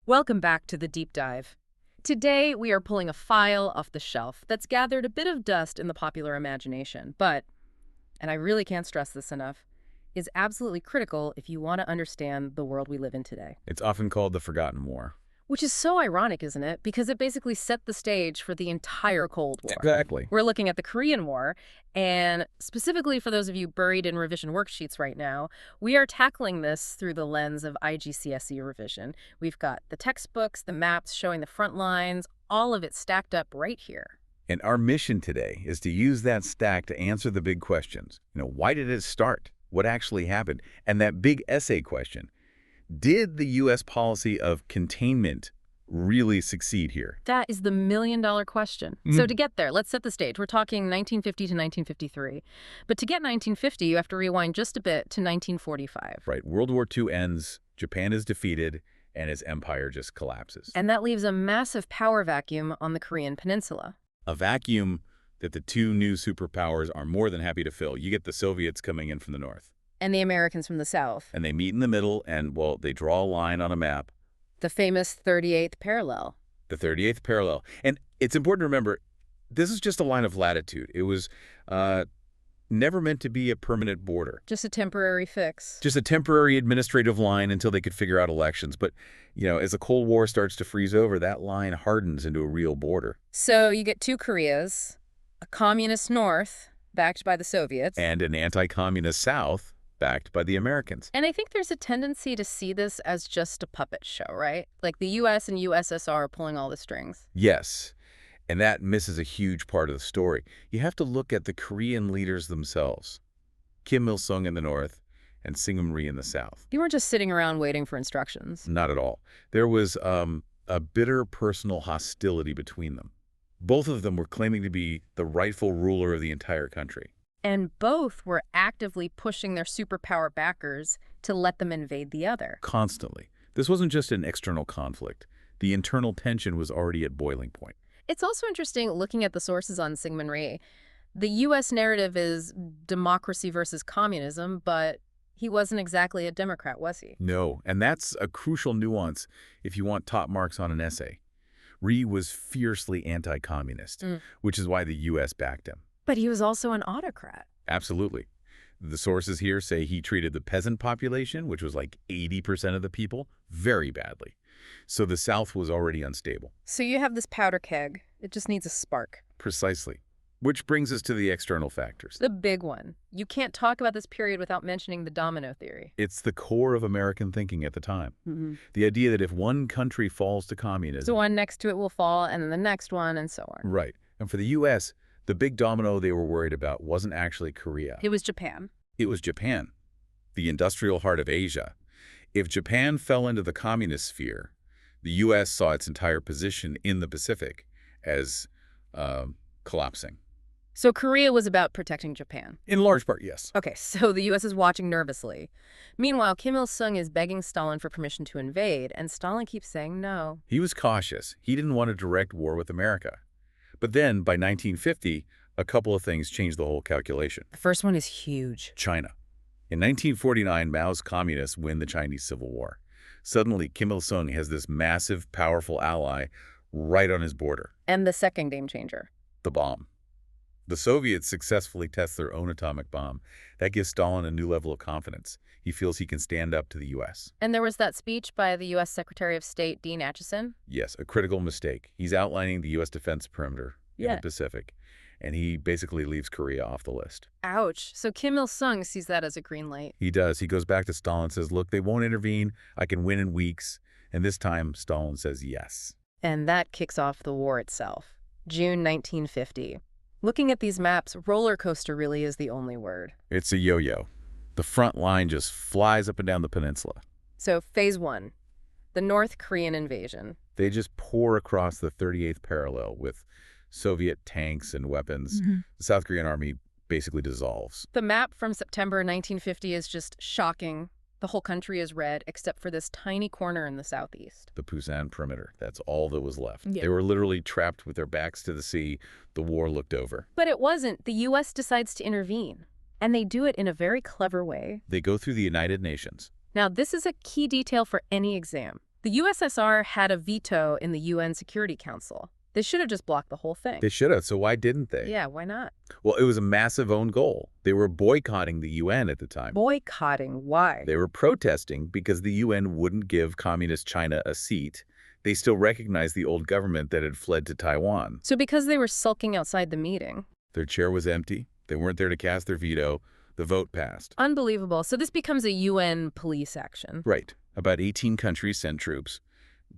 Welcome back to the deep dive. Today, we are pulling a file off the shelf that's gathered a bit of dust in the popular imagination, but, and I really can't stress this enough, is absolutely critical if you want to understand the world we live in today. It's often called the Forgotten War. Which is so ironic, isn't it? Because it basically set the stage for the entire Cold War. Exactly. We're looking at the Korean War, and specifically for those of you buried in revision worksheets right now, we are tackling this through the lens of IGCSE revision. We've got the textbooks, the maps showing the front lines, all of it stacked up right here. And our mission today is to use that stack to answer the big questions. Why did it start? What actually happened? And that big essay question. Did the U.S. policy of containment really succeed here? That is the million-dollar question. So to get there, let's set the stage. We're talking 1950 to 1953. But to get 1950, you have to rewind just a bit to 1945. Right. World War II ends, Japan is defeated, and its empire just collapses. And that leaves a massive power vacuum on the Korean peninsula. A vacuum that the two new superpowers are more than happy to fill. You get the Soviets coming in from the north. And the Americans from the south. And they meet in the middle, and, well, they draw a line on a map. The famous 38th parallel. The 38th parallel. And it's important to remember, this is just a line of latitude. It was never meant to be a permanent border. Just a temporary fix. Just a temporary administrative line until they could figure out elections. But, as the Cold War starts to freeze over, that line hardens into a real border. So you get two Koreas, a communist north, backed by the Soviets. And an anti-communist south, backed by the Americans. And I think there's a tendency to see this as just a puppet show, right? Like the U.S. and USSR are pulling all the strings. Yes, and that misses a huge part of the story. You have to look at the Korean leaders themselves. Kim Il-sung in the north and Syngman Rhee in the south. You weren't just sitting around waiting for instructions. Not at all. There was a bitter personal hostility between them. Both of them were claiming to be the rightful ruler of the entire country. And both were actively pushing their superpower backers to let them invade the other. Constantly. This wasn't just an external conflict. The internal tension was already at boiling point. It's also interesting looking at the sources on Syngman Rhee. The U.S. narrative is democracy versus communism, but he wasn't exactly a Democrat, was he? No, and that's a crucial nuance if you want top marks on an essay. Rhee was fiercely anti-communist, which is why the U.S. backed him. But he was also an autocrat. Absolutely. The sources here say he treated the peasant population, which was like 80% of the people, very badly. So the South was already unstable. So you have this powder keg. It just needs a spark. Precisely. Which brings us to the external factors. The big one. You can't talk about this period without mentioning the domino theory. It's the core of American thinking at the time. The idea that if one country falls to communism... So one next to it will fall, and then the next one, and so on. Right. And for the U.S., the big domino they were worried about wasn't actually Korea. It was Japan. It was Japan, the industrial heart of Asia. If Japan fell into the communist sphere, the U.S. saw its entire position in the Pacific as collapsing. So Korea was about protecting Japan. In large part, yes. Okay, so the U.S. is watching nervously. Meanwhile, Kim Il-sung is begging Stalin for permission to invade, and Stalin keeps saying no. He was cautious. He didn't want a direct war with America. But then, by 1950, a couple of things changed the whole calculation. The first one is huge. China. In 1949, Mao's communists win the Chinese Civil War. Suddenly, Kim Il-sung has this massive, powerful ally right on his border. And the second game changer. The bomb. The Soviets successfully test their own atomic bomb. That gives Stalin a new level of confidence. He feels he can stand up to the U.S. And there was that speech by the U.S. Secretary of State, Dean Acheson? Yes, a critical mistake. He's outlining the U.S. defense perimeter in the Pacific, and he basically leaves Korea off the list. Ouch. So Kim Il-sung sees that as a green light. He does. He goes back to Stalin and says, look, they won't intervene. I can win in weeks. And this time, Stalin says yes. And that kicks off the war itself. June 1950. Looking at these maps, roller coaster really is the only word. It's a yo-yo. The front line just flies up and down the peninsula. So phase one, the North Korean invasion. They just pour across the 38th parallel with Soviet tanks and weapons. The South Korean army basically dissolves. The map from September 1950 is just shocking. The whole country is red except for this tiny corner in the southeast. The Busan perimeter. That's all that was left. Yeah. They were literally trapped with their backs to the sea. The war looked over. But it wasn't. The U.S. decides to intervene. And they do it in a very clever way. They go through the United Nations. Now, this is a key detail for any exam. The USSR had a veto in the UN Security Council. They should have just blocked the whole thing. They should have, so why didn't they? Yeah, why not? Well, it was a massive own goal. They were boycotting the UN at the time. Boycotting, why? They were protesting because the UN wouldn't give communist China a seat. They still recognized the old government that had fled to Taiwan. So because they were sulking outside the meeting. Their chair was empty. They weren't there to cast their veto. The vote passed. Unbelievable. So this becomes a UN police action. Right. About 18 countries sent troops.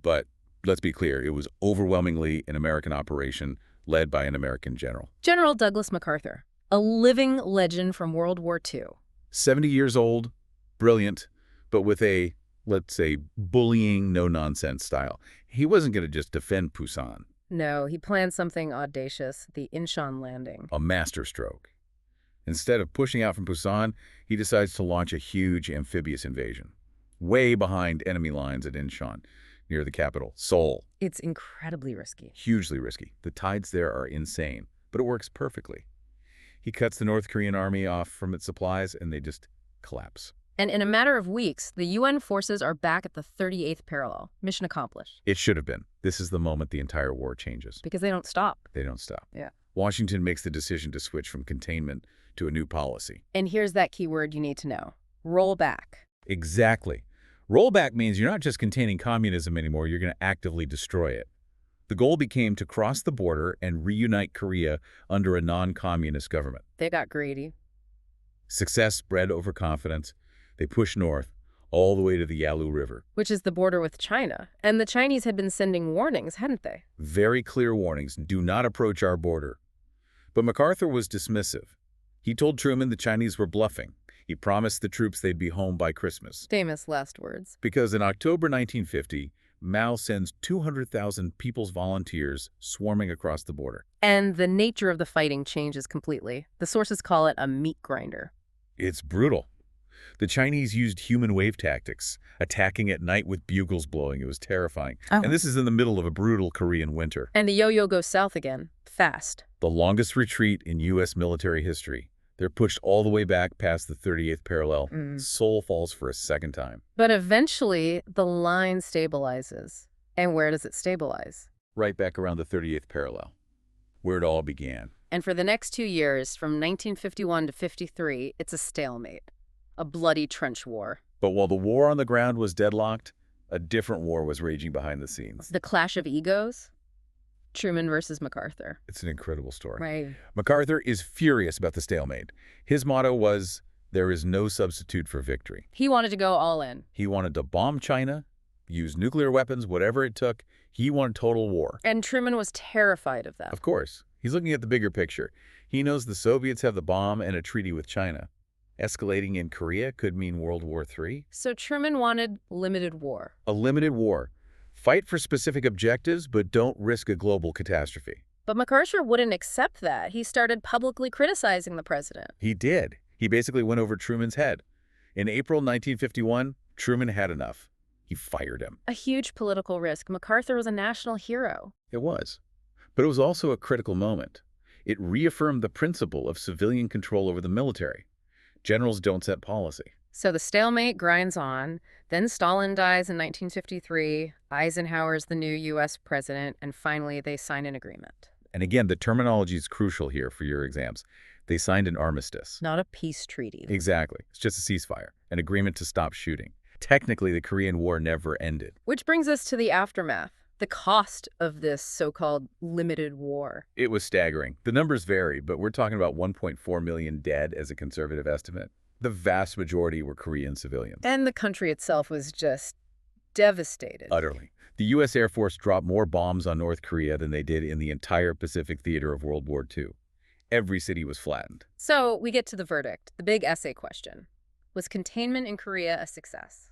But let's be clear, it was overwhelmingly an American operation led by an American general. General Douglas MacArthur, a living legend from World War II. 70 years old, brilliant, but with a, let's say, bullying, no-nonsense style. He wasn't going to just defend Busan. No, he planned something audacious, the Incheon landing. A masterstroke. Instead of pushing out from Busan, he decides to launch a huge amphibious invasion, way behind enemy lines at Incheon, near the capital, Seoul. It's incredibly risky. Hugely risky. The tides there are insane, but it works perfectly. He cuts the North Korean army off from its supplies, and they just collapse. And in a matter of weeks, the UN forces are back at the 38th parallel. Mission accomplished. It should have been. This is the moment the entire war changes. Because they don't stop. They don't stop. Yeah. Washington makes the decision to switch from containment to a new policy. And here's that key word you need to know. Roll back. Exactly. Rollback means you're not just containing communism anymore, you're going to actively destroy it. The goal became to cross the border and reunite Korea under a non-communist government. They got greedy. Success bred overconfidence. They pushed north, all the way to the Yalu River. Which is the border with China. And the Chinese had been sending warnings, hadn't they? Very clear warnings, do not approach our border. But MacArthur was dismissive. He told Truman the Chinese were bluffing. He promised the troops they'd be home by Christmas. Famous last words. Because in October 1950, Mao sends 200,000 People's Volunteers swarming across the border. And the nature of the fighting changes completely. The sources call it a meat grinder. It's brutal. The Chinese used human wave tactics, attacking at night with bugles blowing. It was terrifying. Oh. And this is in the middle of a brutal Korean winter. And the yo-yo goes south again, fast. The longest retreat in U.S. military history. They're pushed all the way back past the 38th parallel. Seoul falls for a second time. But eventually, the line stabilizes. And where does it stabilize? Right back around the 38th parallel, where it all began. And for the next 2 years, from 1951 to 53, it's a stalemate. A bloody trench war. But while the war on the ground was deadlocked, a different war was raging behind the scenes. The clash of egos? Truman versus MacArthur. It's an incredible story. Right. MacArthur is furious about the stalemate. His motto was, there is no substitute for victory. He wanted to go all in. He wanted to bomb China, use nuclear weapons, whatever it took. He wanted total war. And Truman was terrified of that. Of course. He's looking at the bigger picture. He knows the Soviets have the bomb and a treaty with China. Escalating in Korea could mean World War III. So Truman wanted limited war. A limited war. Fight for specific objectives, but don't risk a global catastrophe. But MacArthur wouldn't accept that. He started publicly criticizing the president. He did. He basically went over Truman's head. In April 1951, Truman had enough. He fired him. A huge political risk. MacArthur was a national hero. It was. But it was also a critical moment. It reaffirmed the principle of civilian control over the military. Generals don't set policy. So the stalemate grinds on. Then Stalin dies in 1953. Eisenhower's the new U.S. president. And finally, they sign an agreement. And again, the terminology is crucial here for your exams. They signed an armistice. Not a peace treaty. Exactly. It's just a ceasefire, an agreement to stop shooting. Technically, the Korean War never ended. Which brings us to the aftermath. The cost of this so-called limited war. It was staggering. The numbers vary, but we're talking about 1.4 million dead as a conservative estimate. The vast majority were Korean civilians. And the country itself was just devastated. Utterly. The U.S. Air Force dropped more bombs on North Korea than they did in the entire Pacific theater of World War II. Every city was flattened. So we get to the verdict, the big essay question. Was containment in Korea a success?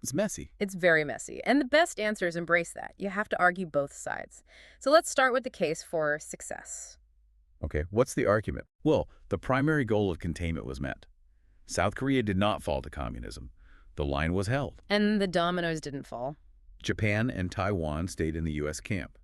It's messy. It's very messy, and the best answers embrace that. You have to argue both sides. So let's start with the case for success. Okay, what's the argument? Well, the primary goal of containment was met. South Korea did not fall to communism. The line was held. And the dominoes didn't fall. Japan and Taiwan stayed in the U.S. camp.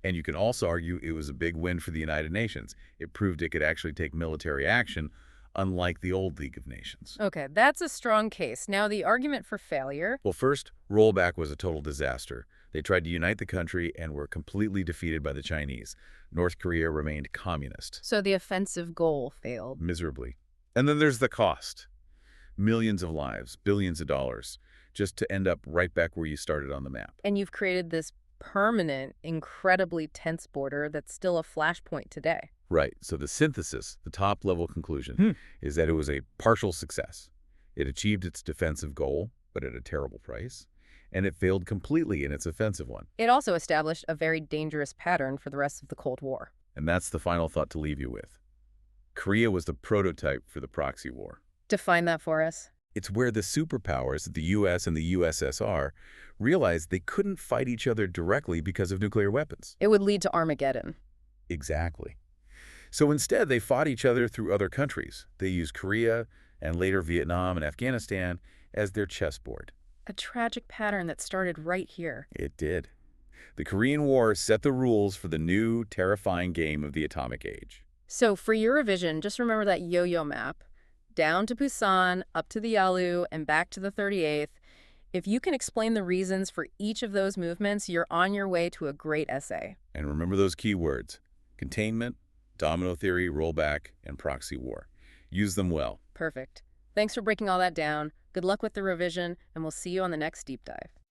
And you can also argue it was a big win for the United Nations. It proved it could actually take military action unlike the old League of Nations. Okay, that's a strong case. Now, the argument for failure. Well, first, rollback was a total disaster. They tried to unite the country and were completely defeated by the Chinese. North Korea remained communist. So the offensive goal failed. Miserably. And then there's the cost. Millions of lives, billions of dollars, just to end up right back where you started on the map. And you've created this permanent, incredibly tense border that's still a flashpoint today. Right. So the synthesis, the top-level conclusion, is that it was a partial success. It achieved its defensive goal, but at a terrible price, and it failed completely in its offensive one. It also established a very dangerous pattern for the rest of the Cold War. And that's the final thought to leave you with. Korea was the prototype for the proxy war. Define that for us. It's where the superpowers, the U.S. and the USSR, realized they couldn't fight each other directly because of nuclear weapons. It would lead to Armageddon. Exactly. So instead, they fought each other through other countries. They used Korea and later Vietnam and Afghanistan as their chessboard. A tragic pattern that started right here. It did. The Korean War set the rules for the new, terrifying game of the atomic age. So for your revision, just remember that yo-yo map. Down to Busan, up to the Yalu, and back to the 38th. If you can explain the reasons for each of those movements, you're on your way to a great essay. And remember those key words: containment, domino theory, rollback, and proxy war. Use them well. Perfect. Thanks for breaking all that down. Good luck with the revision, and we'll see you on the next deep dive.